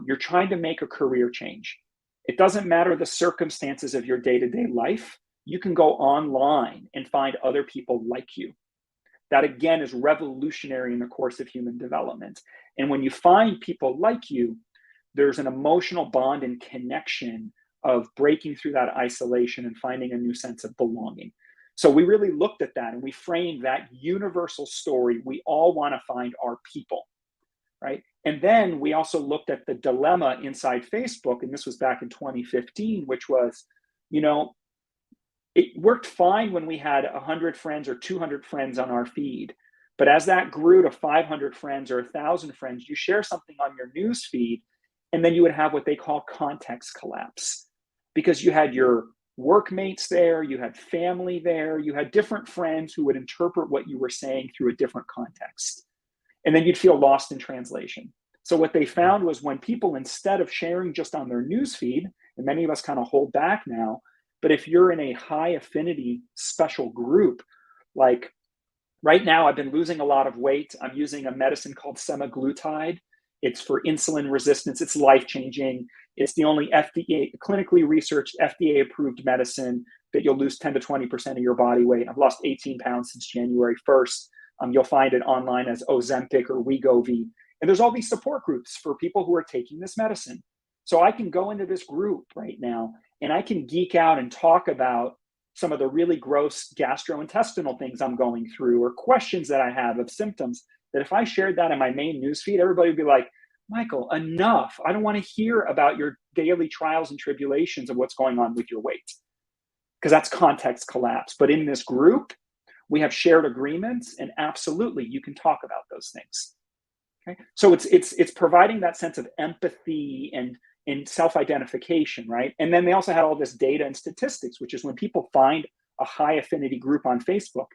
You're trying to make a career change. It doesn't matter the circumstances of your day-to-day life. You can go online and find other people like you. That, again, is revolutionary in the course of human development. And when you find people like you, there's an emotional bond and connection of breaking through that isolation and finding a new sense of belonging. So we really looked at that and we framed that universal story. We all want to find our people, right? And then we also looked at the dilemma inside Facebook, and this was back in 2015, which was, it worked fine when we had 100 friends or 200 friends on our feed. But as that grew to 500 friends or 1,000 friends, you share something on your news feed, and then you would have what they call context collapse, because you had your workmates there, you had family there, you had different friends who would interpret what you were saying through a different context. And then you'd feel lost in translation. So what they found was when people, instead of sharing just on their news feed, and many of us kind of hold back now, but if you're in a high affinity special group, like right now, I've been losing a lot of weight. I'm using a medicine called semaglutide. It's for insulin resistance. It's life-changing. It's the only FDA, clinically researched, FDA-approved medicine that you'll lose 10 to 20% of your body weight. I've lost 18 pounds since January 1st. You'll find it online as Ozempic or Wegovy. And there's all these support groups for people who are taking this medicine. So I can go into this group right now and I can geek out and talk about some of the really gross gastrointestinal things I'm going through or questions that I have of symptoms that if I shared that in my main newsfeed, everybody would be like, Michael, enough. I don't want to hear about your daily trials and tribulations of what's going on with your weight, because that's context collapse. But in this group, we have shared agreements, and absolutely, you can talk about those things. Okay, so it's providing that sense of empathy and self-identification, right? And then they also had all this data and statistics, which is when people find a high affinity group on Facebook,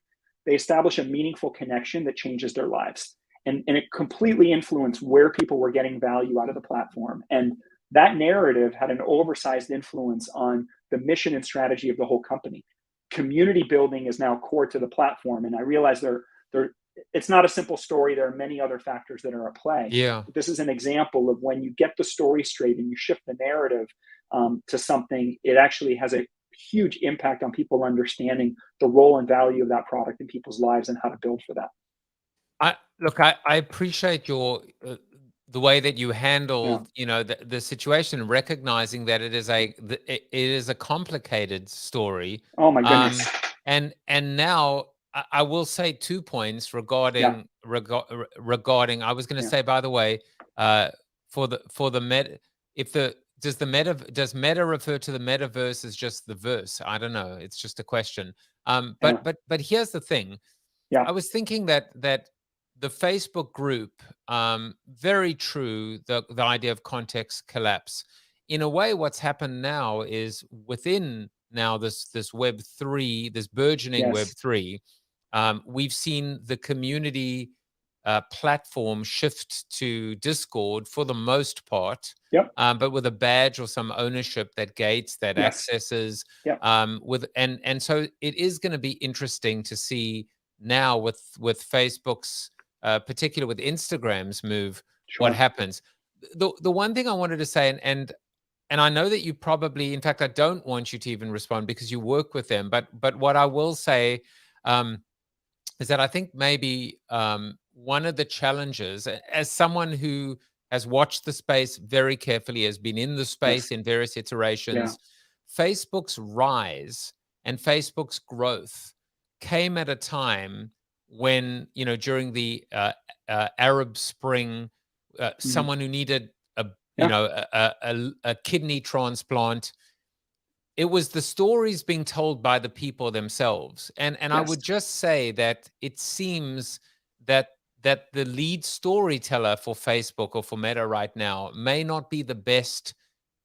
they establish a meaningful connection that changes their lives. And it completely influenced where people were getting value out of the platform. And that narrative had an oversized influence on the mission and strategy of the whole company. community building is now core to the platform. And I realize it's not a simple story. There are many other factors that are at play. Yeah. But this is an example of when you get the story straight and you shift the narrative to something, it actually has a huge impact on people understanding the role and value of that product in people's lives and how to build for that. I appreciate your the way that you handled, the situation, recognizing that it is a complicated story. Oh my goodness. And now I will say 2 points regarding regarding. I was going to say, by the way, for the meta, does meta refer to the metaverse as just the verse? I don't know. It's just a question. But here's the thing. Yeah. I was thinking that the Facebook group, very true, the idea of context collapse. In a way, what's happened now is within now this Web3, this burgeoning Web3, we've seen the community platform shift to Discord for the most part, but with a badge or some ownership that gates, that accesses, and so it is going to be interesting to see now with Facebook's, particularly with Instagram's move, what happens. The one thing I wanted to say, and I know that you probably, in fact, I don't want you to even respond because you work with them, but what I will say is that I think maybe one of the challenges, as someone who has watched the space very carefully, has been in the space in various iterations, Facebook's rise and Facebook's growth came at a time when, during the Arab Spring, someone who needed a kidney transplant, it was the stories being told by the people themselves. And I would just say that it seems that the lead storyteller for Facebook or for Meta right now may not be the best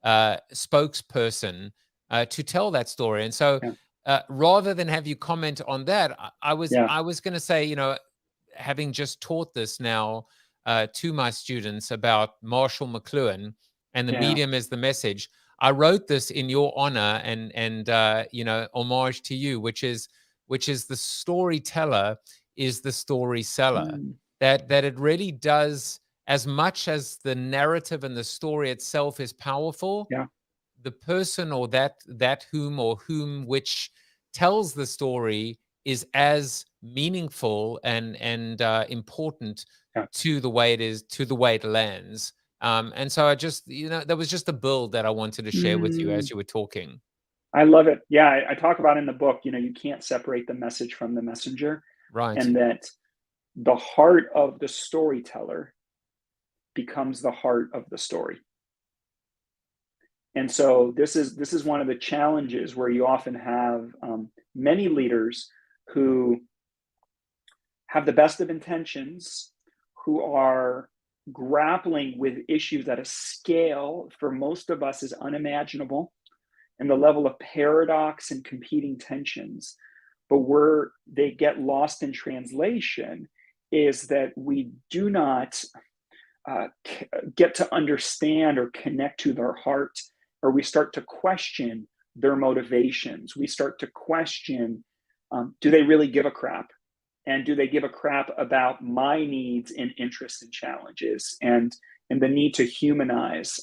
spokesperson to tell that story. And so rather than have you comment on that, I was going to say, having just taught this now to my students about Marshall McLuhan and the medium is the message, I wrote this in your honor and homage to you, which is the storyteller is the story seller. That it really does, as much as the narrative and the story itself is powerful, the person or that whom which tells the story is as meaningful and important to the way it is, to the way it lands. And so I just, there was just a build that I wanted to share with you as you were talking. I love it. Yeah, I talk about in the book, you can't separate the message from the messenger. Right. And that the heart of the storyteller becomes the heart of the story. And so this is one of the challenges where you often have many leaders who have the best of intentions, who are grappling with issues at a scale for most of us is unimaginable, and the level of paradox and competing tensions. But where they get lost in translation is that we do not get to understand or connect to their heart, or we start to question their motivations. We start to question, do they really give a crap? And do they give a crap about my needs and interests and challenges, and the need to humanize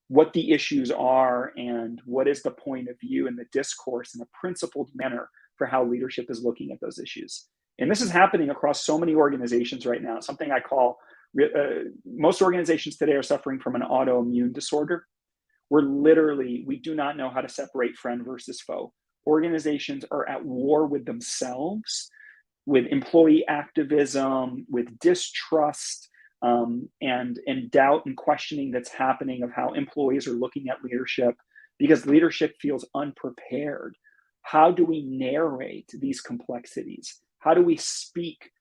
what the issues are and what is the point of view in the discourse in a principled manner for how leadership is looking at those issues. And this is happening across so many organizations right now. Something I call, most organizations today are suffering from an autoimmune disorder. We do not know how to separate friend versus foe. Organizations are at war with themselves, with employee activism, with distrust, and doubt and questioning that's happening of how employees are looking at leadership, because leadership feels unprepared. How do we narrate these complexities? How do we speak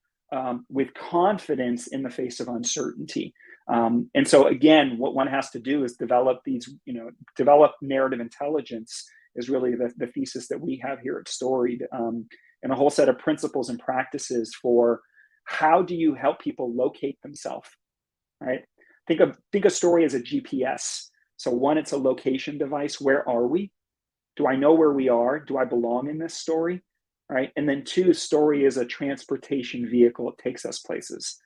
with confidence in the face of uncertainty? And so again, what one has to do is develop narrative intelligence is really the thesis that we have here at Storied, and a whole set of principles and practices for how do you help people locate themselves, right? Think of story as a GPS. So one, it's a location device. Where are we? Do I know where we are? Do I belong in this story? Right. And then 2, story is a transportation vehicle. It takes us places.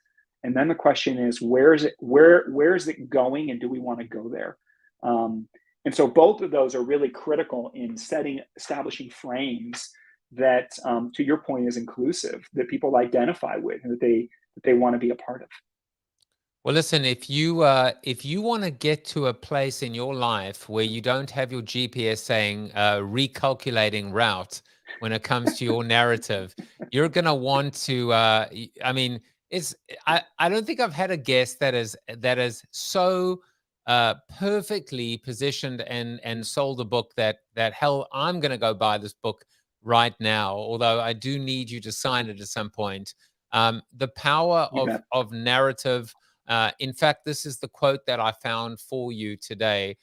And then the question is, where is it going, and do we want to go there? And so both of those are really critical in establishing frames that, to your point, is inclusive, that people identify with, and that they want to be a part of. Well, listen, if you want to get to a place in your life where you don't have your GPS saying recalculating route when it comes to your narrative, you're going to want to, I mean, I don't think I've had a guest that is so perfectly positioned and sold a book that hell, I'm going to go buy this book right now, although I do need you to sign it at some point. The power of narrative. In fact, this is the quote that I found for you today.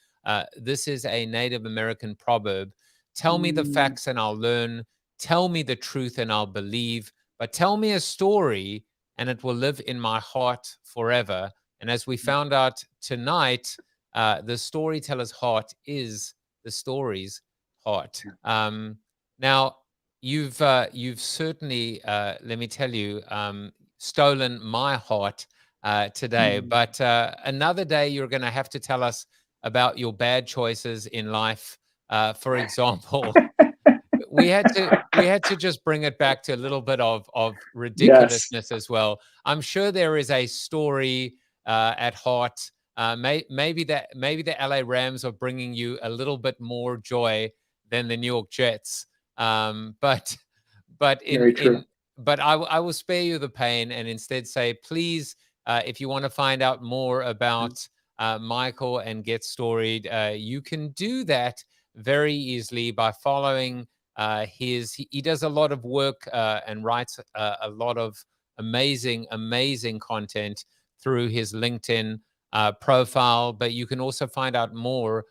This is a Native American proverb. Tell me the facts and I'll learn. Tell me the truth and I'll believe. But tell me a story and it will live in my heart forever. And as we found out tonight, the storyteller's heart is the story's heart. Now, you've certainly, let me tell you, stolen my heart today. But another day, you're going to have to tell us about your bad choices in life. For example, we had to just bring it back to a little bit of ridiculousness as well. I'm sure there is a story at heart. Maybe the LA Rams are bringing you a little bit more joy than the New York Jets. But I will spare you the pain and instead say, please, if you want to find out more about Michael and Get Storied, you can do that very easily by following he does a lot of work and writes a lot of amazing content through his LinkedIn profile. But you can also find out more.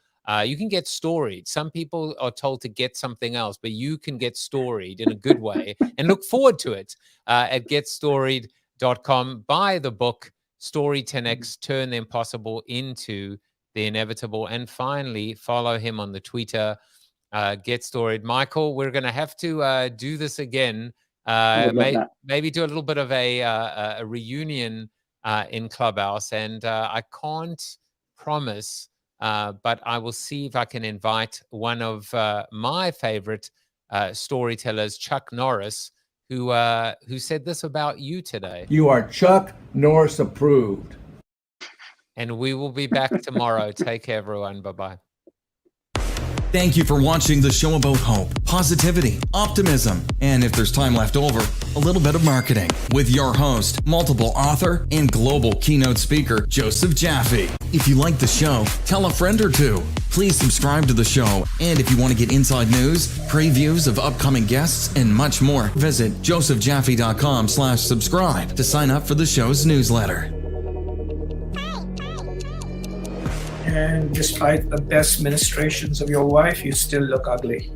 You can get storied. Some people are told to get something else, but you can get storied in a good way and look forward to it at getstoried.com. Buy the book, Story 10X, Turn the Impossible into the Inevitable. And finally, follow him on the Twitter, Get Storied. Michael, we're going to have to do this again. Maybe do a little bit of a reunion in Clubhouse. And I can't promise, but I will see if I can invite one of my favorite storytellers, Chuck Norris, who said this about you today. You are Chuck Norris approved. And we will be back tomorrow. Take care, everyone. Bye-bye. Thank you for watching the show about hope, positivity, optimism, and if there's time left over, a little bit of marketing with your host, multiple author, and global keynote speaker, Joseph Jaffe. If you like the show, tell a friend or two. Please subscribe to the show. And if you want to get inside news, previews of upcoming guests, and much more, visit josephjaffe.com/subscribe to sign up for the show's newsletter. And despite the best ministrations of your wife, you still look ugly.